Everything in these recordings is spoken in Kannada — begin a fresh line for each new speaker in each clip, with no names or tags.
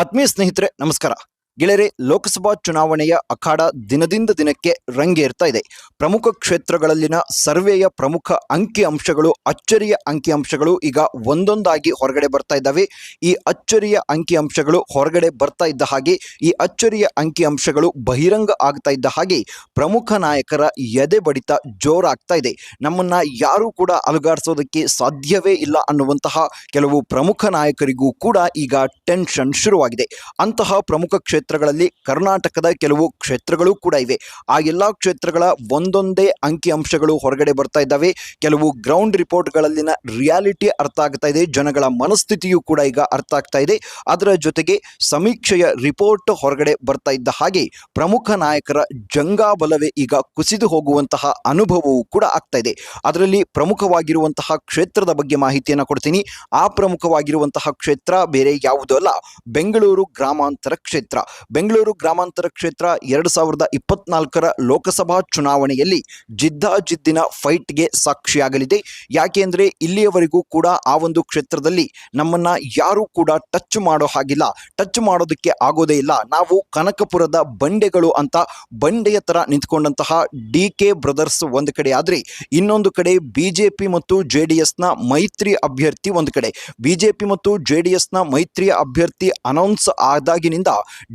ಆತ್ಮೀಯ ಸ್ನೇಹಿತರೆ ನಮಸ್ಕಾರ. ಗೆಳೆಯರೆ, ಲೋಕಸಭಾ ಚುನಾವಣೆಯ ಅಖಾಡ ದಿನದಿಂದ ದಿನಕ್ಕೆ ರಂಗೇರ್ತಾ ಇದೆ. ಪ್ರಮುಖ ಕ್ಷೇತ್ರಗಳಲ್ಲಿನ ಸರ್ವೆಯ ಪ್ರಮುಖ ಅಂಕಿಅಂಶಗಳು, ಅಚ್ಚರಿಯ ಅಂಕಿಅಂಶಗಳು ಈಗ ಒಂದೊಂದಾಗಿ ಹೊರಗಡೆ ಬರ್ತಾ ಇದ್ದಾವೆ. ಈ ಅಚ್ಚರಿಯ ಅಂಕಿಅಂಶಗಳು ಹೊರಗಡೆ ಬರ್ತಾ ಇದ್ದ ಹಾಗೆ, ಈ ಅಚ್ಚರಿಯ ಅಂಕಿಅಂಶಗಳು ಬಹಿರಂಗ ಆಗ್ತಾ ಇದ್ದ ಹಾಗೆ ಪ್ರಮುಖ ನಾಯಕರ ಎದೆ ಬಡಿತ ಜೋರಾಗ್ತಾ ಇದೆ. ನಮ್ಮನ್ನ ಯಾರೂ ಕೂಡ ಅಲುಗಾಡಿಸೋದಕ್ಕೆ ಸಾಧ್ಯವೇ ಇಲ್ಲ ಅನ್ನುವಂತಹ ಕೆಲವು ಪ್ರಮುಖ ನಾಯಕರಿಗೂ ಕೂಡ ಈಗ ಟೆನ್ಷನ್ ಶುರುವಾಗಿದೆ. ಅಂತಹ ಪ್ರಮುಖ ಕ್ಷೇತ್ರಗಳಲ್ಲಿ ಕರ್ನಾಟಕದ ಕೆಲವು ಕ್ಷೇತ್ರಗಳು ಕೂಡ ಇವೆ. ಆ ಎಲ್ಲ ಕ್ಷೇತ್ರಗಳ ಒಂದೊಂದೇ ಅಂಕಿಅಂಶಗಳು ಹೊರಗಡೆ ಬರ್ತಾ ಇದ್ದಾವೆ. ಕೆಲವು ಗ್ರೌಂಡ್ ರಿಪೋರ್ಟ್ಗಳಲ್ಲಿನ ರಿಯಾಲಿಟಿ ಅರ್ಥ ಆಗ್ತಾ ಇದೆ, ಜನಗಳ ಮನಸ್ಥಿತಿಯೂ ಕೂಡ ಈಗ ಅರ್ಥ ಆಗ್ತಾ ಇದೆ. ಅದರ ಜೊತೆಗೆ ಸಮೀಕ್ಷೆಯ ರಿಪೋರ್ಟ್ ಹೊರಗಡೆ ಬರ್ತಾ ಇದ್ದ ಹಾಗೆ ಪ್ರಮುಖ ನಾಯಕರ ಜಂಗಾಬಲವೇ ಈಗ ಕುಸಿದು ಹೋಗುವಂತಹ ಅನುಭವವೂ ಕೂಡ ಆಗ್ತಾ ಇದೆ. ಅದರಲ್ಲಿ ಪ್ರಮುಖವಾಗಿರುವಂತಹ ಕ್ಷೇತ್ರದ ಬಗ್ಗೆ ಮಾಹಿತಿಯನ್ನು ಕೊಡ್ತೀನಿ. ಆ ಪ್ರಮುಖವಾಗಿರುವಂತಹ ಕ್ಷೇತ್ರ ಬೇರೆ ಯಾವುದೂ ಅಲ್ಲ, ಬೆಂಗಳೂರು ಗ್ರಾಮಾಂತರ ಕ್ಷೇತ್ರ. ಬೆಂಗಳೂರು ಗ್ರಾಮಾಂತರ ಕ್ಷೇತ್ರ 2024ರ ಲೋಕಸಭಾ ಚುನಾವಣೆಯಲ್ಲಿ ಜಿದ್ದಾಜಿದ್ದಿನ ಫೈಟ್ಗೆ ಸಾಕ್ಷಿಯಾಗಲಿದೆ. ಯಾಕೆಂದ್ರೆ ಇಲ್ಲಿಯವರೆಗೂ ಕೂಡ ಆ ಒಂದು ಕ್ಷೇತ್ರದಲ್ಲಿ ನಮ್ಮನ್ನ ಯಾರೂ ಕೂಡ ಟಚ್ ಮಾಡೋ ಹಾಗಿಲ್ಲ, ಟಚ್ ಮಾಡೋದಕ್ಕೆ ಆಗೋದೇ ಇಲ್ಲ. ನಾವು ಕನಕಪುರದ ಬಂಡೆಗಳು ಅಂತ ಬಂಡೆಯ ತರ ನಿಂತ್ಕೊಂಡಂತಹ DK ಬ್ರದರ್ಸ್ ಒಂದು ಕಡೆ ಆದ್ರೆ, ಇನ್ನೊಂದು ಕಡೆ ಬಿಜೆಪಿ ಮತ್ತು JDSನ ಮೈತ್ರಿ ಅಭ್ಯರ್ಥಿ ಒಂದು ಕಡೆ. ಬಿಜೆಪಿ ಮತ್ತು JDSನ ಮೈತ್ರಿಯ ಅಭ್ಯರ್ಥಿ ಅನೌನ್ಸ್ ಆದಾಗಿನಿಂದ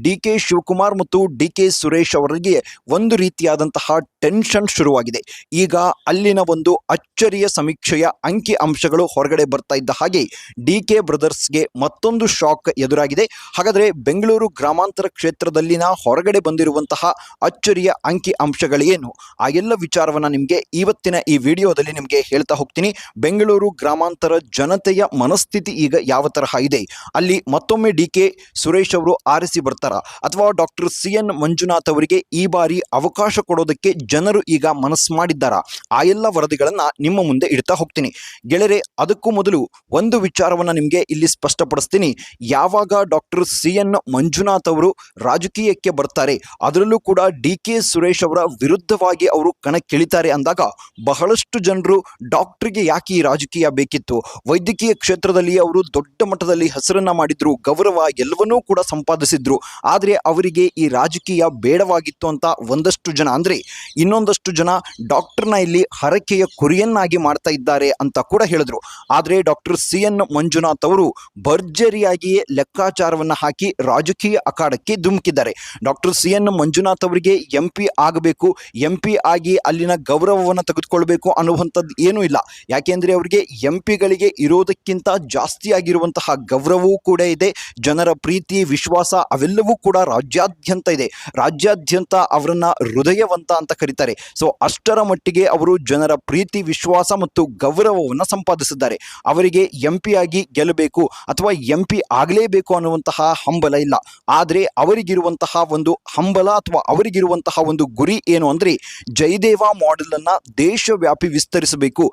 DK ಶಿವಕುಮಾರ್ ಮತ್ತು DK ಸುರೇಶ್ ಅವರಿಗೆ ಒಂದು ರೀತಿಯಾದಂತಹ ಟೆನ್ಷನ್ ಶುರುವಾಗಿದೆ. ಈಗ ಅಲ್ಲಿನ ಒಂದು ಅಚ್ಚರಿಯ ಸಮೀಕ್ಷೆಯ ಅಂಕಿ ಅಂಶಗಳು ಹೊರಗಡೆ ಬರ್ತಾ ಇದ್ದ ಹಾಗೆ DK ಬ್ರದರ್ಸ್ಗೆ ಮತ್ತೊಂದು ಶಾಕ್ ಎದುರಾಗಿದೆ. ಹಾಗಾದ್ರೆ ಬೆಂಗಳೂರು ಗ್ರಾಮಾಂತರ ಕ್ಷೇತ್ರದಲ್ಲಿನ ಹೊರಗಡೆ ಬಂದಿರುವಂತಹ ಅಚ್ಚರಿಯ ಅಂಕಿ ಅಂಶಗಳೇನು, ಆ ಎಲ್ಲ ವಿಚಾರವನ್ನ ನಿಮಗೆ ಇವತ್ತಿನ ಈ ವಿಡಿಯೋದಲ್ಲಿ ನಿಮಗೆ ಹೇಳ್ತಾ ಹೋಗ್ತೀನಿ. ಬೆಂಗಳೂರು ಗ್ರಾಮಾಂತರ ಜನತೆಯ ಮನಸ್ಥಿತಿ ಈಗ ಯಾವ ತರಹ ಇದೆ, ಅಲ್ಲಿ ಮತ್ತೊಮ್ಮೆ DK ಸುರೇಶ್ ಅವರು ಆರಿಸಿ ಬರ್ತಾರ ಅಥವಾ ಡಾಕ್ಟರ್ CN ಮಂಜುನಾಥ್ ಅವರಿಗೆ ಈ ಬಾರಿ ಅವಕಾಶ ಕೊಡೋದಕ್ಕೆ ಜನರು ಈಗ ಮನಸ್ಸು ಮಾಡಿದ್ದಾರ, ಆ ಎಲ್ಲ ವರದಿಗಳನ್ನ ನಿಮ್ಮ ಮುಂದೆ ಇಡ್ತಾ ಹೋಗ್ತೀನಿ. ಗೆಳೆಯರೆ, ಅದಕ್ಕೂ ಮೊದಲು ಒಂದು ವಿಚಾರವನ್ನ ನಿಮಗೆ ಇಲ್ಲಿ ಸ್ಪಷ್ಟಪಡಿಸ್ತೀನಿ. ಯಾವಾಗ ಡಾಕ್ಟರ್ CN ಮಂಜುನಾಥ್ ಅವರು ರಾಜಕೀಯಕ್ಕೆ ಬರ್ತಾರೆ, ಅದರಲ್ಲೂ ಕೂಡ DK ಸುರೇಶ್ ಅವರ ವಿರುದ್ಧವಾಗಿ ಅವರು ಕಣಕ್ಕಿಳಿತಾರೆ ಅಂದಾಗ ಬಹಳಷ್ಟು ಜನರು ಡಾಕ್ಟರ್ಗೆ ಯಾಕೆ ಈ ರಾಜಕೀಯ ಬೇಕಿತ್ತು, ವೈದ್ಯಕೀಯ ಕ್ಷೇತ್ರದಲ್ಲಿ ಅವರು ದೊಡ್ಡ ಮಟ್ಟದಲ್ಲಿ ಹೆಸರನ್ನ ಮಾಡಿದ್ರು, ಗೌರವ ಎಲ್ಲವನ್ನೂ ಕೂಡ ಸಂಪಾದಿಸಿದ್ರು, ಆದರೆ ಅವರಿಗೆ ಈ ರಾಜಕೀಯ ಬೇಡವಾಗಿತ್ತು ಅಂತ ಒಂದಷ್ಟು ಜನ ಅಂದ್ರೆ ಇನ್ನೊಂದಷ್ಟು ಜನ ಡಾಕ್ಟರ್ನ ಇಲ್ಲಿ ಹರಕೆಯ ಕುರಿಯನ್ನಾಗಿ ಮಾಡ್ತಾ ಇದ್ದಾರೆ ಅಂತ ಕೂಡ ಹೇಳಿದ್ರು. ಆದರೆ ಡಾಕ್ಟರ್ CN ಮಂಜುನಾಥ್ ಅವರು ಭರ್ಜರಿಯಾಗಿಯೇ ಲೆಕ್ಕಾಚಾರವನ್ನ ಹಾಕಿ ರಾಜಕೀಯ ಅಖಾಡಕ್ಕೆ ಧುಮುಕಿದ್ದಾರೆ. ಡಾಕ್ಟರ್ CN ಮಂಜುನಾಥ್ ಅವರಿಗೆ MP ಆಗಬೇಕು, MP ಆಗಿ ಅಲ್ಲಿನ ಗೌರವವನ್ನು ತೆಗೆದುಕೊಳ್ಬೇಕು ಅನ್ನುವಂಥದ್ದು ಏನೂ ಇಲ್ಲ. ಯಾಕೆಂದ್ರೆ ಅವರಿಗೆ MP ಗಳಿಗೆ ಇರೋದಕ್ಕಿಂತ ಜಾಸ್ತಿ ಆಗಿರುವಂತಹ ಗೌರವವೂ ಕೂಡ ಇದೆ, ಜನರ ಪ್ರೀತಿ ವಿಶ್ವಾಸ ಅವೆಲ್ಲವೂ ಕೂಡ ರಾಜ್ಯಾದ್ಯಂತ ಇದೆ. ರಾಜ್ಯಾದ್ಯಂತ ಅವರನ್ನ ಹೃದಯವಂತ ಅಂತ ಕರೀತಾರೆ. ಸೊ ಅಷ್ಟರ ಮಟ್ಟಿಗೆ ಅವರು ಜನರ ಪ್ರೀತಿ ವಿಶ್ವಾಸ ಮತ್ತು ಗೌರವವನ್ನು ಸಂಪಾದಿಸಿದ್ದಾರೆ. ಅವರಿಗೆ MP ಆಗಿ ಗೆಲ್ಲಬೇಕು ಅಥವಾ MP ಆಗಲೇಬೇಕು ಅನ್ನುವಂತಹ ಹಂಬಲ ಇಲ್ಲ. ಆದರೆ ಅವರಿಗಿರುವಂತಹ ಒಂದು ಹಂಬಲ ಅಥವಾ ಅವರಿಗಿರುವಂತಹ ಒಂದು ಗುರಿ ಏನು ಅಂದ್ರೆ, ಜಯದೇವ ಮಾಡೆಲ್ ಅನ್ನ ದೇಶವ್ಯಾಪಿ ವಿಸ್ತರಿಸಬೇಕು,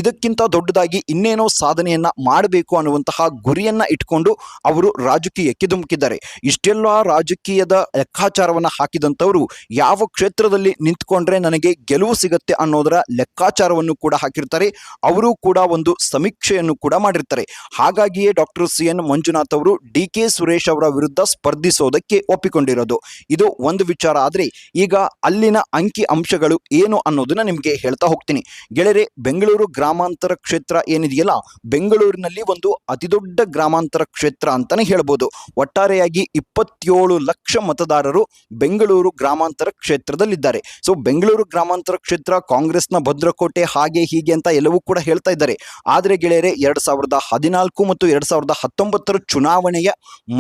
ಇದಕ್ಕಿಂತ ದೊಡ್ಡದಾಗಿ ಇನ್ನೇನೋ ಸಾಧನೆಯನ್ನ ಮಾಡಬೇಕು ಅನ್ನುವಂತಹ ಗುರಿಯನ್ನ ಇಟ್ಕೊಂಡು ಅವರು ರಾಜಕೀಯಕ್ಕೆ ಧುಮುಕಿದ್ದಾರೆ. ಇಷ್ಟೆಲ್ಲ ರಾಜಕೀಯದ ಲೆಕ್ಕಾಚಾರವನ್ನ ಹಾಕಿದಂಥವರು ಯಾವ ಕ್ಷೇತ್ರದಲ್ಲಿ ನಿಂತ್ಕೊಂಡ್ರೆ ನನಗೆ ಗೆಲುವು ಸಿಗತ್ತೆ ಅನ್ನೋದರ ಲೆಕ್ಕಾಚಾರವನ್ನು ಕೂಡ ಹಾಕಿರ್ತಾರೆ. ಅವರು ಕೂಡ ಒಂದು ಸಮೀಕ್ಷೆಯನ್ನು ಕೂಡ ಮಾಡಿರ್ತಾರೆ. ಹಾಗಾಗಿಯೇ ಡಾಕ್ಟರ್ CN ಮಂಜುನಾಥ್ ಅವರು DK ಸುರೇಶ್ ಅವರ ವಿರುದ್ಧ ಸ್ಪರ್ಧಿಸೋದಕ್ಕೆ ಒಪ್ಪಿಕೊಂಡಿರೋದು. ಇದು ಒಂದು ವಿಚಾರ. ಆದರೆ ಈಗ ಅಲ್ಲಿನ ಅಂಕಿ ಅಂಶಗಳು ಏನು ಅನ್ನೋದನ್ನ ನಿಮಗೆ ಹೇಳ್ತಾ ಹೋಗ್ತೀನಿ. ಗೆಳೆಯರೆ, ಬೆಂಗಳೂರು ಗ್ರಾಮಾಂತರ ಕ್ಷೇತ್ರ ಏನಿದೆಯಲ್ಲ, ಬೆಂಗಳೂರಿನಲ್ಲಿ ಒಂದು ಅತಿದೊಡ್ಡ ಗ್ರಾಮಾಂತರ ಕ್ಷೇತ್ರ ಅಂತಾನೆ ಹೇಳ್ಬೋದು. ಒಟ್ಟಾರೆಯಾಗಿ 27 ಲಕ್ಷ ಮತದಾರರು ಬೆಂಗಳೂರು ಗ್ರಾಮಾಂತರ ಕ್ಷೇತ್ರದಲ್ಲಿದ್ದಾರೆ. ಸೊ ಬೆಂಗಳೂರು ಗ್ರಾಮಾಂತರ ಕ್ಷೇತ್ರ ಕಾಂಗ್ರೆಸ್ನ ಭದ್ರಕೋಟೆ ಹಾಗೆ ಹೀಗೆ ಅಂತ ಎಲ್ಲವೂ ಕೂಡ ಹೇಳ್ತಾ ಇದ್ದಾರೆ. ಆದರೆ ಗೆಳೆಯರೆ, 2014 ಮತ್ತು 2019 ಚುನಾವಣೆಯ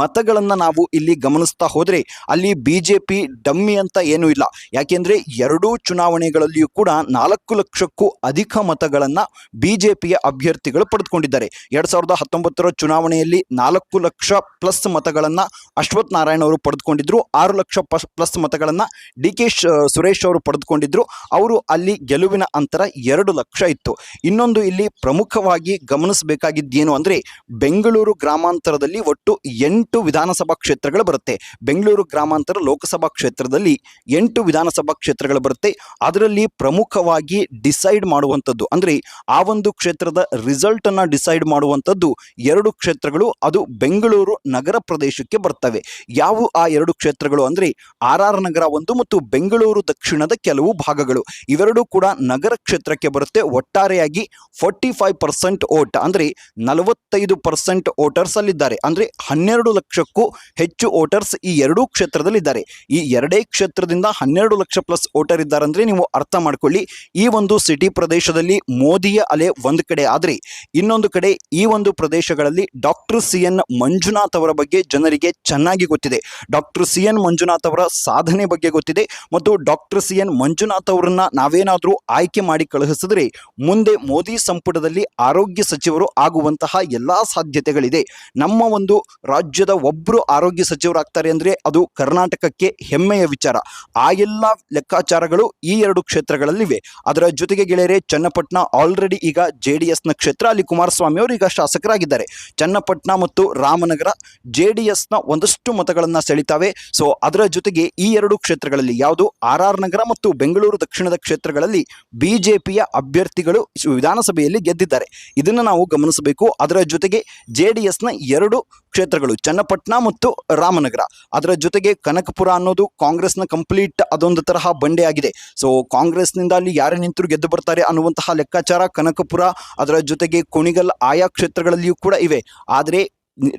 ಮತಗಳನ್ನ ನಾವು ಇಲ್ಲಿ ಗಮನಿಸ್ತಾ ಹೋದ್ರೆ ಅಲ್ಲಿ ಬಿಜೆಪಿ ಡಮ್ಮಿ ಅಂತ ಏನೂ ಇಲ್ಲ. ಯಾಕೆಂದ್ರೆ ಎರಡೂ ಚುನಾವಣೆಗಳಲ್ಲಿಯೂ ಕೂಡ 4 ಲಕ್ಷಕ್ಕೂ ಅಧಿಕ ಮತಗಳನ್ನ ಬಿಜೆಪಿಯ ಅಭ್ಯರ್ಥಿಗಳು ಪಡೆದುಕೊಂಡಿದ್ದಾರೆ. 2019 ಚುನಾವಣೆಯಲ್ಲಿ 4 ಲಕ್ಷ ಪ್ಲಸ್ ಮತಗಳನ್ನ ಅಶ್ವಥ್ ನಾರಾಯಣ ನಾರಾಯಣ್ ಅವರು ಪಡೆದುಕೊಂಡಿದ್ರು. 6 ಲಕ್ಷ ಪ್ಲಸ್ ಮತಗಳನ್ನು ಡಿ.ಕೆ. ಸುರೇಶ್ ಅವರು ಪಡೆದುಕೊಂಡಿದ್ರು. ಅವರು ಅಲ್ಲಿ ಗೆಲುವಿನ ಅಂತರ 2 ಲಕ್ಷ ಇತ್ತು. ಇನ್ನೊಂದು ಇಲ್ಲಿ ಪ್ರಮುಖವಾಗಿ ಗಮನಿಸಬೇಕಾಗಿದ್ದೇನು ಅಂದರೆ ಬೆಂಗಳೂರು ಗ್ರಾಮಾಂತರದಲ್ಲಿ ಒಟ್ಟು 8 ವಿಧಾನಸಭಾ ಕ್ಷೇತ್ರಗಳು ಬರುತ್ತೆ. ಬೆಂಗಳೂರು ಗ್ರಾಮಾಂತರ ಲೋಕಸಭಾ ಕ್ಷೇತ್ರದಲ್ಲಿ 8 ವಿಧಾನಸಭಾ ಕ್ಷೇತ್ರಗಳು ಬರುತ್ತೆ. ಅದರಲ್ಲಿ ಪ್ರಮುಖವಾಗಿ ಡಿಸೈಡ್ ಮಾಡುವಂಥದ್ದು ಅಂದರೆ ಆ ಒಂದು ಕ್ಷೇತ್ರದ ರಿಸಲ್ಟ್ ಅನ್ನ ಡಿಸೈಡ್ ಮಾಡುವಂಥದ್ದು 2 ಕ್ಷೇತ್ರಗಳು, ಅದು ಬೆಂಗಳೂರು ನಗರ ಪ್ರದೇಶಕ್ಕೆ ಬರ್ತವೆ. ಯಾವ ಆ 2 ಕ್ಷೇತ್ರಗಳು ಅಂದರೆ ಆರ್ ನಗರ ಒಂದು ಮತ್ತು ಬೆಂಗಳೂರು ದಕ್ಷಿಣದ ಕೆಲವು ಭಾಗಗಳು. ಇವೆರಡೂ ಕೂಡ ನಗರ ಕ್ಷೇತ್ರಕ್ಕೆ ಬರುತ್ತೆ. ಒಟ್ಟಾರೆಯಾಗಿ 45% ಓಟ್ ಅಂದರೆ 45% ವೋಟರ್ಸ್ ಅಲ್ಲಿದ್ದಾರೆ. ಅಂದರೆ 12 ಲಕ್ಷಕ್ಕೂ ಹೆಚ್ಚು ವೋಟರ್ಸ್ ಈ 2 ಕ್ಷೇತ್ರದಲ್ಲಿದ್ದಾರೆ. ಈ 2 ಕ್ಷೇತ್ರದಿಂದ 12 ಲಕ್ಷ ಪ್ಲಸ್ ವೋಟರ್ ಇದ್ದಾರೆ ಅಂದರೆ ನೀವು ಅರ್ಥ ಮಾಡ್ಕೊಳ್ಳಿ, ಈ ಒಂದು ಸಿಟಿ ಪ್ರದೇಶದಲ್ಲಿ ಮೋದಿಯ ಅಲೆ ಒಂದು ಕಡೆ ಆದರೆ ಇನ್ನೊಂದು ಕಡೆ ಈ ಒಂದು ಪ್ರದೇಶಗಳಲ್ಲಿ ಡಾಕ್ಟರ್ ಸಿ.ಎನ್. ಮಂಜುನಾಥ್ ಅವರ ಬಗ್ಗೆ ಜನರಿಗೆ ಚೆನ್ನಾಗಿ ಗೊತ್ತಿದೆ. Doctor CN. ಮಂಜುನಾಥ್ ಅವರ ಸಾಧನೆ ಬಗ್ಗೆ ಗೊತ್ತಿದೆ ಮತ್ತು ಡಾಕ್ಟರ್ ಸಿ.ಎನ್. ಮಂಜುನಾಥ್ ಅವರನ್ನ ನಾವೇನಾದರೂ ಆಯ್ಕೆ ಮಾಡಿ ಕಳುಹಿಸಿದ್ರೆ ಮುಂದೆ ಮೋದಿ ಸಂಪುಟದಲ್ಲಿ ಆರೋಗ್ಯ ಸಚಿವರು ಆಗುವಂತಹ ಎಲ್ಲಾ ಸಾಧ್ಯತೆಗಳಿದೆ. ನಮ್ಮ ಒಂದು ರಾಜ್ಯದ ಒಬ್ಬರು ಆರೋಗ್ಯ ಸಚಿವರಾಗ್ತಾರೆ ಅಂದರೆ ಅದು ಕರ್ನಾಟಕಕ್ಕೆ ಹೆಮ್ಮೆಯ ವಿಚಾರ. ಆ ಎಲ್ಲ ಲೆಕ್ಕಾಚಾರಗಳು ಈ 2 ಕ್ಷೇತ್ರಗಳಲ್ಲಿವೆ. ಅದರ ಜೊತೆಗೆ ಗೆಳೆಯರೆ, ಚನ್ನಪಟ್ಟಣ ಆಲ್ರೆಡಿ ಈಗ JDSನ ಕ್ಷೇತ್ರ, ಅಲ್ಲಿ ಕುಮಾರಸ್ವಾಮಿ ಅವರು ಈಗ ಶಾಸಕರಾಗಿದ್ದಾರೆ. ಚನ್ನಪಟ್ಟಣ ಮತ್ತು ರಾಮನಗರ JDSನ ಒಂದಷ್ಟು ಮತಗಳನ್ನು ಸೆಳಿತಾವೆ. ಸೊ ಅದರ ಜೊತೆಗೆ ಈ 2 ಕ್ಷೇತ್ರಗಳಲ್ಲಿ ಯಾವುದು ಆರ್ ನಗರ ಮತ್ತು ಬೆಂಗಳೂರು ದಕ್ಷಿಣದ ಕ್ಷೇತ್ರಗಳಲ್ಲಿ ಬಿಜೆಪಿಯ ಅಭ್ಯರ್ಥಿಗಳು ವಿಧಾನಸಭೆಯಲ್ಲಿ ಗೆದ್ದಿದ್ದಾರೆ. ಇದನ್ನು ನಾವು ಗಮನಿಸಬೇಕು. ಅದರ ಜೊತೆಗೆ JDSನ 2 ಕ್ಷೇತ್ರಗಳು ಚನ್ನಪಟ್ಟಣ ಮತ್ತು ರಾಮನಗರ, ಅದರ ಜೊತೆಗೆ ಕನಕಪುರ ಅನ್ನೋದು ಕಾಂಗ್ರೆಸ್ನ ಕಂಪ್ಲೀಟ್ ಅದೊಂದು ತರಹ ಬಂಡೆ ಆಗಿದೆ. ಸೊ ಕಾಂಗ್ರೆಸ್ನಿಂದ ಅಲ್ಲಿ ಯಾರೇ ನಿಂತರೂ ಗೆದ್ದು ಬರ್ತಾರೆ ಅನ್ನುವಂತಹ ಲೆಕ್ಕಾಚಾರ ಕನಕಪುರ, ಅದರ ಜೊತೆಗೆ ಕುಣಿಗಲ್ ಆಯಾ ಕ್ಷೇತ್ರಗಳಲ್ಲಿಯೂ ಕೂಡ ಇವೆ. ಆದರೆ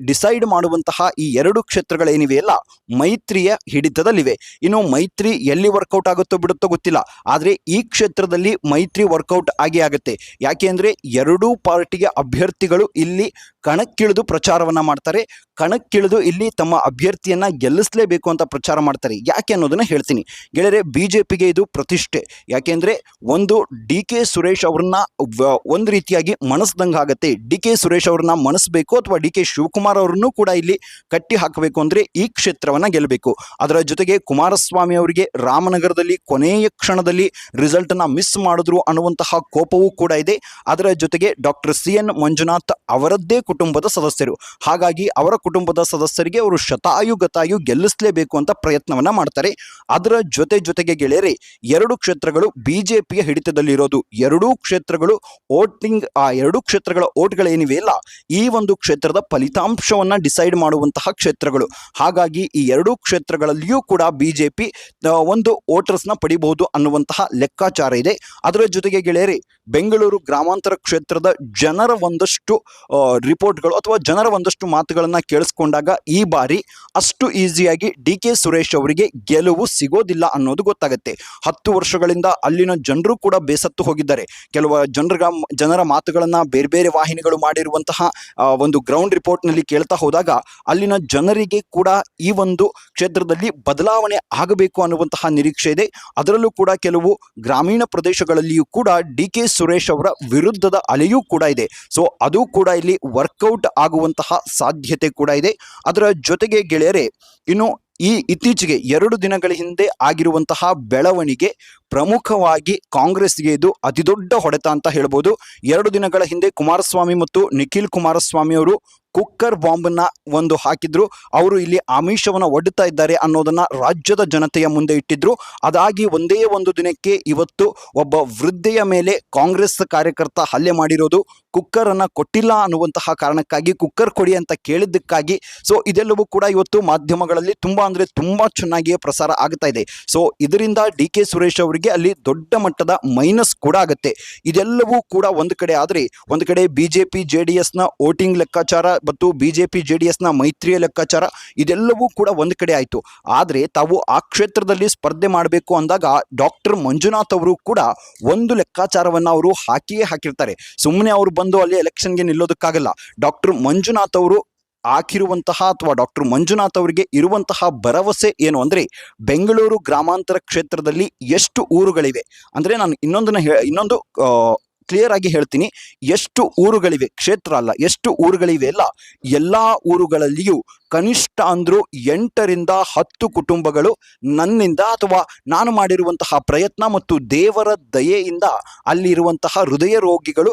ಡಿಸೈಡ್ ಮಾಡುವಂತಹ ಈ 2 ಕ್ಷೇತ್ರಗಳೇನಿವೆಯಲ್ಲ ಮೈತ್ರಿಯ ಹಿಡಿತದಲ್ಲಿವೆ. ಇನ್ನು ಮೈತ್ರಿ ಎಲ್ಲಿ ವರ್ಕೌಟ್ ಆಗುತ್ತೋ ಬಿಡುತ್ತೋ ಗೊತ್ತಿಲ್ಲ, ಆದರೆ ಈ ಕ್ಷೇತ್ರದಲ್ಲಿ ಮೈತ್ರಿ ವರ್ಕೌಟ್ ಆಗೇ ಆಗುತ್ತೆ. ಯಾಕೆ ಅಂದರೆ 2 ಪಾರ್ಟಿಯ ಅಭ್ಯರ್ಥಿಗಳು ಇಲ್ಲಿ ಕಣಕ್ಕಿಳಿದು ಪ್ರಚಾರವನ್ನು ಮಾಡ್ತಾರೆ. ಕಣಕ್ಕಿಳಿದು ಇಲ್ಲಿ ತಮ್ಮ ಅಭ್ಯರ್ಥಿಯನ್ನು ಗೆಲ್ಲಿಸಲೇಬೇಕು ಅಂತ ಪ್ರಚಾರ ಮಾಡ್ತಾರೆ. ಯಾಕೆ ಅನ್ನೋದನ್ನು ಹೇಳ್ತೀನಿ ಗೆಳೆಯರೆ. ಬಿಜೆಪಿಗೆ ಇದು ಪ್ರತಿಷ್ಠೆ. ಯಾಕೆಂದರೆ ಒಂದು ಡಿ.ಕೆ. ಸುರೇಶ್ ಅವ್ರನ್ನ ಒಂದು ರೀತಿಯಾಗಿ ಮನಸ್ದಂಗೆ ಆಗುತ್ತೆ. ಡಿ.ಕೆ. ಸುರೇಶ್ ಅವ್ರನ್ನ ಮನಸ್ಬೇಕು ಅಥವಾ ಡಿ.ಕೆ. ಶಿವಕುಮಾರ್ ಅವರನ್ನು ಕೂಡ ಇಲ್ಲಿ ಕಟ್ಟಿ ಹಾಕಬೇಕು ಅಂದರೆ ಈ ಕ್ಷೇತ್ರವನ್ನು ಗೆಲ್ಲಬೇಕು. ಅದರ ಜೊತೆಗೆ ಕುಮಾರಸ್ವಾಮಿ ಅವರಿಗೆ ರಾಮನಗರದಲ್ಲಿ ಕೊನೆಯ ಕ್ಷಣದಲ್ಲಿ ರಿಸಲ್ಟನ್ನು ಮಿಸ್ ಮಾಡಿದ್ರು ಅನ್ನುವಂತಹ ಕೋಪವೂ ಕೂಡ ಇದೆ. ಅದರ ಜೊತೆಗೆ ಡಾಕ್ಟರ್ ಸಿ.ಎನ್. ಮಂಜುನಾಥ್ ಅವರದ್ದೇ ಕುಟುಂಬದ ಸದಸ್ಯರು. ಹಾಗಾಗಿ ಅವರ ಕುಟುಂಬದ ಸದಸ್ಯರಿಗೆ ಅವರು ಶತಾಯುಗತಾಯು ಗೆಲ್ಲಿಸಲೇಬೇಕು ಅಂತ ಪ್ರಯತ್ನವನ್ನ ಮಾಡ್ತಾರೆ. ಅದರ ಜೊತೆಗೆ ಗೆಳೆಯರೆ, 2 ಕ್ಷೇತ್ರಗಳು ಬಿಜೆಪಿಯ ಹಿಡಿತದಲ್ಲಿರೋದು. 2 ಕ್ಷೇತ್ರಗಳು ವೋಟಿಂಗ್, ಆ 2 ಕ್ಷೇತ್ರಗಳ ವೋಟ್ಗಳೇನಿವೆಯಲ್ಲ ಈ ಒಂದು ಕ್ಷೇತ್ರದ ಫಲಿತಾಂಶವನ್ನ ಡಿಸೈಡ್ ಮಾಡುವಂತಹ ಕ್ಷೇತ್ರಗಳು. ಹಾಗಾಗಿ ಈ 2 ಕ್ಷೇತ್ರಗಳಲ್ಲಿಯೂ ಕೂಡ ಬಿಜೆಪಿ ಒಂದು ವೋಟರ್ಸ್ನ ಪಡಿಬಹುದು ಅನ್ನುವಂತಹ ಲೆಕ್ಕಾಚಾರ ಇದೆ. ಅದರ ಜೊತೆಗೆ ಗೆಳೆಯರೆ, ಬೆಂಗಳೂರು ಗ್ರಾಮಾಂತರ ಕ್ಷೇತ್ರದ ಜನರ ಒಂದಷ್ಟು ರಿಪೋರ್ಟ್ಗಳು ಅಥವಾ ಜನರ ಒಂದಷ್ಟು ಮಾತುಗಳನ್ನು ಕೇಳಿಸ್ಕೊಂಡಾಗ ಈ ಬಾರಿ ಅಷ್ಟು ಈಸಿಯಾಗಿ ಡಿ.ಕೆ. ಸುರೇಶ್ ಅವರಿಗೆ ಗೆಲುವು ಸಿಗೋದಿಲ್ಲ ಅನ್ನೋದು ಗೊತ್ತಾಗುತ್ತೆ. 10 ವರ್ಷಗಳಿಂದ ಅಲ್ಲಿನ ಜನರು ಕೂಡ ಬೇಸತ್ತು ಹೋಗಿದ್ದಾರೆ. ಕೆಲವು ಜನರ ಮಾತುಗಳನ್ನು ಬೇರೆ ಬೇರೆ ವಾಹಿನಿಗಳು ಮಾಡಿರುವಂತಹ ಒಂದು ಗ್ರೌಂಡ್ ರಿಪೋರ್ಟ್ನಲ್ಲಿ ಕೇಳ್ತಾ ಹೋದಾಗ ಅಲ್ಲಿನ ಜನರಿಗೆ ಕೂಡ ಈ ಒಂದು ಕ್ಷೇತ್ರದಲ್ಲಿ ಬದಲಾವಣೆ ಆಗಬೇಕು ಅನ್ನುವಂತಹ ನಿರೀಕ್ಷೆ ಇದೆ. ಅದರಲ್ಲೂ ಕೂಡ ಕೆಲವು ಗ್ರಾಮೀಣ ಪ್ರದೇಶಗಳಲ್ಲಿಯೂ ಕೂಡ ಡಿ.ಕೆ. ಸುರೇಶ್ ಅವರ ವಿರುದ್ಧದ ಅಲೆಯೂ ಕೂಡ ಇದೆ. ಸೊ ಅದು ಕೂಡ ಇಲ್ಲಿ ವರ್ಕೌಟ್ ಆಗುವಂತಹ ಸಾಧ್ಯತೆ ಕೂಡ ಇದೆ. ಅದರ ಜೊತೆಗೆ ಗೆಳೆಯರೆ, ಇನ್ನು ಈ ಇತ್ತೀಚೆಗೆ 2 ದಿನಗಳ ಹಿಂದೆ ಆಗಿರುವಂತಹ ಬೆಳವಣಿಗೆ ಪ್ರಮುಖವಾಗಿ ಕಾಂಗ್ರೆಸ್ಗೆ ಇದು ಅತಿದೊಡ್ಡ ಹೊಡೆತ ಅಂತ ಹೇಳ್ಬೋದು. 2 ದಿನಗಳ ಹಿಂದೆ ಕುಮಾರಸ್ವಾಮಿ ಮತ್ತು ನಿಖಿಲ್ ಕುಮಾರಸ್ವಾಮಿ ಅವರು ಕುಕ್ಕರ್ ಬಾಂಬನ್ನ ಒಂದು ಹಾಕಿದ್ರು. ಅವರು ಇಲ್ಲಿ ಆಮಿಷವನ್ನು ಒಡ್ಡುತ್ತಾ ಇದ್ದಾರೆ ಅನ್ನೋದನ್ನ ರಾಜ್ಯದ ಜನತೆಯ ಮುಂದೆ ಇಟ್ಟಿದ್ರು. ಅದಾಗಿ ಒಂದೇ ಒಂದು ದಿನಕ್ಕೆ ಇವತ್ತು ಒಬ್ಬ ವೃದ್ಧೆಯ ಮೇಲೆ ಕಾಂಗ್ರೆಸ್ ಕಾರ್ಯಕರ್ತ ಹಲ್ಲೆ ಮಾಡಿರೋದು. ಕುಕ್ಕರ್ ಅನ್ನ ಕೊಟ್ಟಿಲ್ಲ ಅನ್ನುವಂತಹ ಕಾರಣಕ್ಕಾಗಿ ಕುಕ್ಕರ್ ಕೊಡಿ ಅಂತ ಕೇಳಿದ್ದಕ್ಕಾಗಿ. ಸೊ ಇದೆಲ್ಲವೂ ಕೂಡ ಇವತ್ತು ಮಾಧ್ಯಮಗಳಲ್ಲಿ ತುಂಬಾ ಚೆನ್ನಾಗಿಯೇ ಪ್ರಸಾರ ಆಗ್ತಾ ಇದೆ. ಸೊ ಇದರಿಂದ ಡಿ.ಕೆ. ಸುರೇಶ್ ಅವರಿಗೆ ಅಲ್ಲಿ ದೊಡ್ಡ ಮಟ್ಟದ ಮೈನಸ್ ಕೂಡ ಆಗುತ್ತೆ. ಇದೆಲ್ಲವೂ ಕೂಡ ಒಂದು ಕಡೆ ಆದರೆ, ಒಂದು ಕಡೆ ಬಿಜೆಪಿ JDSನ ವೋಟಿಂಗ್ ಲೆಕ್ಕಾಚಾರ ಮತ್ತು ಬಿಜೆಪಿ JDSನ ಮೈತ್ರಿಯ ಲೆಕ್ಕಾಚಾರ ಇದೆಲ್ಲವೂ ಕೂಡ ಒಂದು ಕಡೆ ಆಯಿತು. ಆದರೆ ತಾವು ಆ ಕ್ಷೇತ್ರದಲ್ಲಿ ಸ್ಪರ್ಧೆ ಮಾಡಬೇಕು ಅಂದಾಗ ಡಾಕ್ಟರ್ ಮಂಜುನಾಥ್ ಅವರು ಕೂಡ ಒಂದು ಲೆಕ್ಕಾಚಾರವನ್ನು ಅವರು ಹಾಕಿಯೇ ಹಾಕಿರ್ತಾರೆ. ಸುಮ್ಮನೆ ಅವರು ಬಂದು ಅಲ್ಲಿ ಎಲೆಕ್ಷನ್ಗೆ ನಿಲ್ಲೋದಕ್ಕಾಗಲ್ಲ. ಡಾಕ್ಟರ್ ಮಂಜುನಾಥ್ ಅವರು ಹಾಕಿರುವಂತಹ ಅಥವಾ ಡಾಕ್ಟರ್ ಮಂಜುನಾಥ್ ಅವರಿಗೆ ಇರುವಂತಹ ಭರವಸೆ ಏನು ಅಂದರೆ, ಬೆಂಗಳೂರು ಗ್ರಾಮಾಂತರ ಕ್ಷೇತ್ರದಲ್ಲಿ ಎಷ್ಟು ಊರುಗಳಿವೆ ಅಂದರೆ, ನಾನು ಇನ್ನೊಂದು ಕ್ಲಿಯರ್ ಆಗಿ ಹೇಳ್ತೀನಿ, ಎಷ್ಟು ಊರುಗಳಿವೆ, ಕ್ಷೇತ್ರ ಅಲ್ಲ, ಎಷ್ಟು ಊರುಗಳಿವೆ ಅಲ್ಲ, ಎಲ್ಲ ಊರುಗಳಲ್ಲಿಯೂ ಕನಿಷ್ಠ ಅಂದ್ರೂ 8ರಿಂದ 10 ಕುಟುಂಬಗಳು ನನ್ನಿಂದ ಅಥವಾ ನಾನು ಮಾಡಿರುವಂತಹ ಪ್ರಯತ್ನ ಮತ್ತು ದೇವರ ದಯೆಯಿಂದ ಅಲ್ಲಿರುವಂತಹ ಹೃದಯ ರೋಗಿಗಳು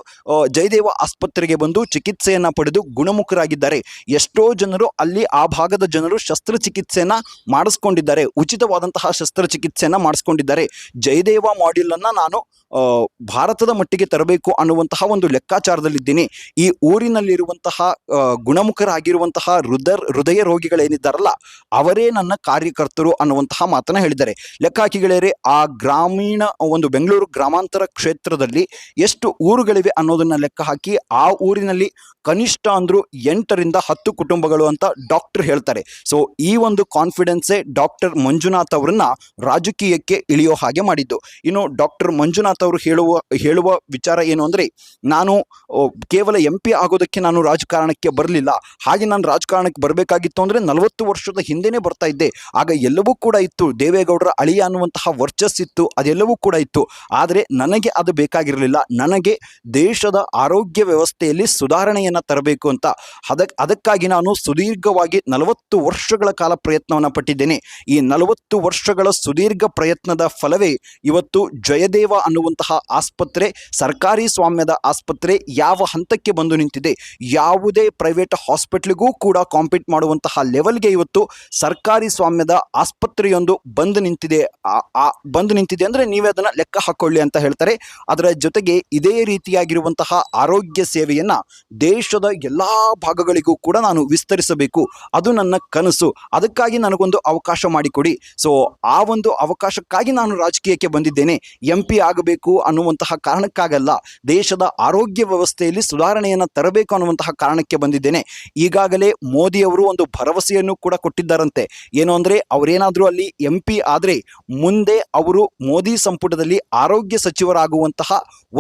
ಜಯದೇವ ಆಸ್ಪತ್ರೆಗೆ ಬಂದು ಚಿಕಿತ್ಸೆಯನ್ನು ಪಡೆದು ಗುಣಮುಖರಾಗಿದ್ದಾರೆ. ಎಷ್ಟೋ ಜನರು ಅಲ್ಲಿ ಆ ಭಾಗದ ಜನರು ಶಸ್ತ್ರಚಿಕಿತ್ಸೆಯನ್ನು ಮಾಡಿಸ್ಕೊಂಡಿದ್ದಾರೆ, ಉಚಿತವಾದಂತಹ ಶಸ್ತ್ರಚಿಕಿತ್ಸೆಯನ್ನು ಮಾಡಿಸ್ಕೊಂಡಿದ್ದಾರೆ. ಜಯದೇವ ಮಾಡ್ಯೂಲ್ ಅನ್ನು ನಾನು ಭಾರತದ ಮಟ್ಟಿಗೆ ತರಬೇಕು ಅನ್ನುವಂತಹ ಒಂದು ಲೆಕ್ಕಾಚಾರದಲ್ಲಿದ್ದೀನಿ. ಈ ಊರಿನಲ್ಲಿರುವಂತಹ ಗುಣಮುಖರಾಗಿರುವಂತಹ ಹೃದಯ ರೋಗಿಗಳೇನಿದ್ದಾರಲ್ಲ ಅವರೇ ನನ್ನ ಕಾರ್ಯಕರ್ತರು ಅನ್ನುವಂತಹ ಮಾತನ್ನ ಹೇಳಿದ್ದಾರೆ. ಲೆಕ್ಕ ಹಾಕಿ ಗೆಳೆಯರೆ, ಆ ಗ್ರಾಮೀಣ ಒಂದು ಬೆಂಗಳೂರು ಗ್ರಾಮಾಂತರ ಕ್ಷೇತ್ರದಲ್ಲಿ ಎಷ್ಟು ಊರುಗಳಿವೆ ಅನ್ನೋದನ್ನ ಲೆಕ್ಕ ಹಾಕಿ ಆ ಊರಿನಲ್ಲಿ ಕನಿಷ್ಠ ಅಂದ್ರೂ 8ರಿಂದ 10 ಕುಟುಂಬಗಳು ಅಂತ ಡಾಕ್ಟರ್ ಹೇಳ್ತಾರೆ. ಸೊ ಈ ಒಂದು ಕಾನ್ಫಿಡೆನ್ಸೇ ಡಾಕ್ಟರ್ ಮಂಜುನಾಥ್ ಅವರನ್ನ ರಾಜಕೀಯಕ್ಕೆ ಇಳಿಯೋ ಹಾಗೆ ಮಾಡಿದ್ದು. ಇನ್ನು ಡಾಕ್ಟರ್ ಮಂಜುನಾಥ್ ಅವರು ಹೇಳುವ ವಿಚಾರ ಏನು ಅಂದರೆ, ನಾನು ಕೇವಲ MP ಆಗೋದಕ್ಕೆ ನಾನು ರಾಜಕಾರಣಕ್ಕೆ ಬರಲಿಲ್ಲ, ಹಾಗೆ ನಾನು ರಾಜಕಾರಣಕ್ಕೆ ಬರಬೇಕಾಗಿತ್ತು ಅಂದರೆ 40 ವರ್ಷದ ಹಿಂದೆನೇ ಬರ್ತಾ ಇದ್ದೆ. ಆಗ ಎಲ್ಲವೂ ಕೂಡ ಇತ್ತು, ದೇವೇಗೌಡರ ಅಳಿಯ ಅನ್ನುವಂತಹ ವರ್ಚಸ್ಸಿತ್ತು, ಅದೆಲ್ಲವೂ ಕೂಡ ಇತ್ತು. ಆದರೆ ನನಗೆ ಅದು ಬೇಕಾಗಿರಲಿಲ್ಲ. ನನಗೆ ದೇಶದ ಆರೋಗ್ಯ ವ್ಯವಸ್ಥೆಯಲ್ಲಿ ಸುಧಾರಣೆಯನ್ನು ತರಬೇಕು ಅಂತ. ಅದಕ್ಕಾಗಿ ನಾನು ಸುದೀರ್ಘವಾಗಿ 40 ವರ್ಷಗಳ ಕಾಲ ಪ್ರಯತ್ನವನ್ನು ಪಟ್ಟಿದ್ದೇನೆ. ಈ 40 ವರ್ಷಗಳ ಸುದೀರ್ಘ ಪ್ರಯತ್ನದ ಫಲವೇ ಇವತ್ತು ಜಯದೇವ ಅನ್ನುವಂತಹ ಆಸ್ಪತ್ರೆ, ಸರ್ಕಾರಿ ಸ್ವಾಮ್ಯದ ಆಸ್ಪತ್ರೆ ಯಾವ ಹಂತಕ್ಕೆ ಬಂದು ನಿಂತಿದೆ. ಯಾವುದೇ ಪ್ರೈವೇಟ್ ಹಾಸ್ಪಿಟ್ಲಿಗೂ ಕೂಡ ಕಾಂಪೀಟ್ ಮಾಡುವಂತಹ ಲೆವೆಲ್ಗೆ ಇವತ್ತು ಸರ್ಕಾರಿ ಸ್ವಾಮ್ಯದ ಆಸ್ಪತ್ರೆಯೊಂದು ಬಂದು ನಿಂತಿದೆ. ಅಂದರೆ ನೀವೇ ಅದನ್ನು ಲೆಕ್ಕ ಹಾಕೊಳ್ಳಿ ಅಂತ ಹೇಳ್ತಾರೆ. ಅದರ ಜೊತೆಗೆ ಇದೇ ರೀತಿಯಾಗಿರುವಂತಹ ಆರೋಗ್ಯ ಸೇವೆಯನ್ನು ದೇಶದ ಎಲ್ಲ ಭಾಗಗಳಿಗೂ ಕೂಡ ನಾನು ವಿಸ್ತರಿಸಬೇಕು, ಅದು ನನ್ನ ಕನಸು. ಅದಕ್ಕಾಗಿ ನನಗೊಂದು ಅವಕಾಶ ಮಾಡಿಕೊಡಿ. ಸೊ ಆ ಒಂದು ಅವಕಾಶಕ್ಕಾಗಿ ನಾನು ರಾಜಕೀಯಕ್ಕೆ ಬಂದಿದ್ದೇನೆ. MP ಆಗಬೇಕು ಅನ್ನುವಂತಹ ಕಾರಣಕ್ಕಾಗಲ್ಲ, ದೇಶದ ಆರೋಗ್ಯ ವ್ಯವಸ್ಥೆಯಲ್ಲಿ ಸುಧಾರಣೆಯನ್ನು ತರಬೇಕು ಅನ್ನುವಂತಹ ಕಾರಣಕ್ಕೆ ಬಂದಿದ್ದೇನೆ. ಈಗಾಗಲೇ ಮೋದಿಯವರು ಒಂದು ಭರವಸೆಯನ್ನು ಕೂಡ ಕೊಟ್ಟಿದ್ದಾರಂತೆ. ಏನು ಅಂದರೆ, ಅವರೇನಾದರೂ ಅಲ್ಲಿ MP ಆದರೆ ಮುಂದೆ ಅವರು ಮೋದಿ ಸಂಪುಟದಲ್ಲಿ ಆರೋಗ್ಯ ಸಚಿವರಾಗುವಂತಹ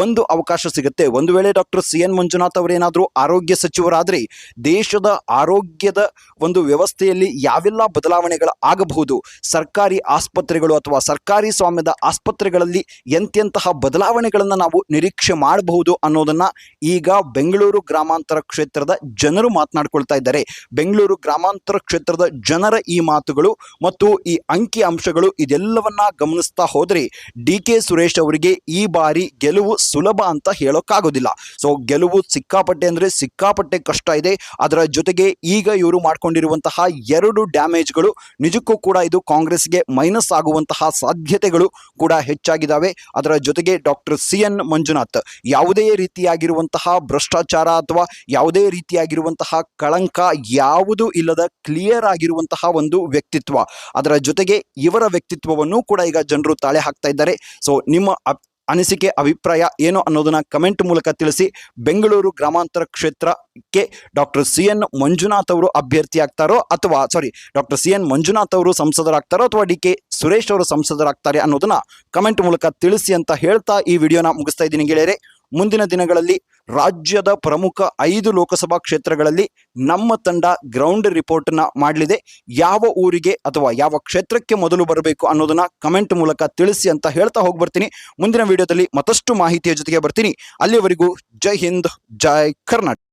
ಒಂದು ಅವಕಾಶ ಸಿಗುತ್ತೆ. ಒಂದು ವೇಳೆ ಡಾಕ್ಟರ್ CN ಮಂಜುನಾಥ್ ಅವರೇನಾದರೂ ಆರೋಗ್ಯ ಸಚಿವರಾದರೆ ದೇಶದ ಆರೋಗ್ಯದ ಒಂದು ವ್ಯವಸ್ಥೆಯಲ್ಲಿ ಯಾವೆಲ್ಲ ಬದಲಾವಣೆಗಳು ಆಗಬಹುದು, ಸರ್ಕಾರಿ ಆಸ್ಪತ್ರೆಗಳು ಅಥವಾ ಸರ್ಕಾರಿ ಸ್ವಾಮ್ಯದ ಆಸ್ಪತ್ರೆಗಳಲ್ಲಿ ಎಂತೆಂತಹ ಬದಲಾವಣೆಗಳನ್ನು ನಾವು ನಿರೀಕ್ಷೆ ಮಾಡಬಹುದು ಅನ್ನೋದನ್ನು ಈಗ ಬೆಂಗಳೂರು ಗ್ರಾಮಾಂತರ ಕ್ಷೇತ್ರದ ಜನರು ಮಾತನಾಡ್ಕೊಳ್ತಾ ಇದ್ದಾರೆ. ಬೆಂಗಳೂರು ಗ್ರಾಮಾಂತರ ಕ್ಷೇತ್ರದ ಜನರ ಈ ಮಾತುಗಳು ಮತ್ತು ಈ ಅಂಕಿ ಅಂಶಗಳು ಇದೆಲ್ಲವನ್ನ ಗಮನಿಸ್ತಾ ಹೋದರೆ DK ಸುರೇಶ್ ಅವರಿಗೆ ಈ ಬಾರಿ ಗೆಲುವು ಸುಲಭ ಅಂತ ಹೇಳೋಕ್ಕಾಗೋದಿಲ್ಲ. ಸೊ ಗೆಲುವು ಸಿಕ್ಕಾಪಟ್ಟೆ ಅಂದರೆ ಸಿಕ್ಕಾಪಟ್ಟೆ ಕಷ್ಟ ಇದೆ. ಅದರ ಜೊತೆಗೆ ಈಗ ಇವರು ಮಾಡ್ಕೊಂಡಿರುವಂತಹ 2 ಡ್ಯಾಮೇಜ್ಗಳು ನಿಜಕ್ಕೂ ಕೂಡ ಇದು ಕಾಂಗ್ರೆಸ್ಗೆ ಮೈನಸ್ ಆಗುವಂತಹ ಸಾಧ್ಯತೆಗಳು ಕೂಡ ಹೆಚ್ಚಾಗಿದ್ದಾವೆ. ಅದರ ಜೊತೆಗೆ ಡಾಕ್ಟರ್ CN ಮಂಜುನಾಥ್ ಯಾವುದೇ ರೀತಿಯಾಗಿರುವಂತಹ ಭ್ರಷ್ಟಾಚಾರ ಅಥವಾ ಯಾವುದೇ ರೀತಿಯಾಗಿರುವಂತಹ ಕಳಂಕ ಯಾವುದೂ ಇಲ್ಲದ ಕ್ಲಿಯರ್ ಆಗಿರುವಂತಹ ಒಂದು ವ್ಯಕ್ತಿತ್ವ. ಅದರ ಜೊತೆಗೆ ಇವರ ವ್ಯಕ್ತಿತ್ವವನ್ನು ಕೂಡ ಈಗ ಜನರು ತಾಳೆ ಹಾಕ್ತಾ ಇದ್ದಾರೆ. ಸೊ ನಿಮ್ಮ ಅನಿಸಿಕೆ ಅಭಿಪ್ರಾಯ ಏನು ಅನ್ನೋದನ್ನ ಕಮೆಂಟ್ ಮೂಲಕ ತಿಳಿಸಿ. ಬೆಂಗಳೂರು ಗ್ರಾಮಾಂತರ ಕ್ಷೇತ್ರಕ್ಕೆ ಡಾಕ್ಟರ್ CN ಮಂಜುನಾಥ್ ಅವರು ಅಭ್ಯರ್ಥಿ ಆಗ್ತಾರೋ ಅಥವಾ ಡಾಕ್ಟರ್ CN ಮಂಜುನಾಥ್ ಅವರು ಸಂಸದರಾಗ್ತಾರೋ ಅಥವಾ DK ಸುರೇಶ್ ಅವರು ಸಂಸದರಾಗ್ತಾರೆ ಅನ್ನೋದನ್ನ ಕಮೆಂಟ್ ಮೂಲಕ ತಿಳಿಸಿ ಅಂತ ಹೇಳ್ತಾ ಈ ವಿಡಿಯೋನ ಮುಗಿಸ್ತಾ ಇದ್ದೀನಿ ಗೆಳೆಯರೆ. ಮುಂದಿನ ದಿನಗಳಲ್ಲಿ ರಾಜ್ಯದ ಪ್ರಮುಖ 5 ಲೋಕಸಭಾ ಕ್ಷೇತ್ರಗಳಲ್ಲಿ ನಮ್ಮ ತಂಡ ಗ್ರೌಂಡ್ ರಿಪೋರ್ಟ್ನ ಮಾಡಲಿದೆ. ಯಾವ ಊರಿಗೆ ಅಥವಾ ಯಾವ ಕ್ಷೇತ್ರಕ್ಕೆ ಮೊದಲು ಬರಬೇಕು ಅನ್ನೋದನ್ನ ಕಮೆಂಟ್ ಮೂಲಕ ತಿಳಿಸಿ ಅಂತ ಹೇಳ್ತಾ ಹೋಗ್ಬರ್ತೀನಿ. ಮುಂದಿನ ವಿಡಿಯೋದಲ್ಲಿ ಮತ್ತಷ್ಟು ಮಾಹಿತಿಯ ಜೊತೆಗೆ ಬರ್ತೀನಿ. ಅಲ್ಲಿವರೆಗೂ ಜೈ ಹಿಂದ್, ಜೈ ಕರ್ನಾಟಕ.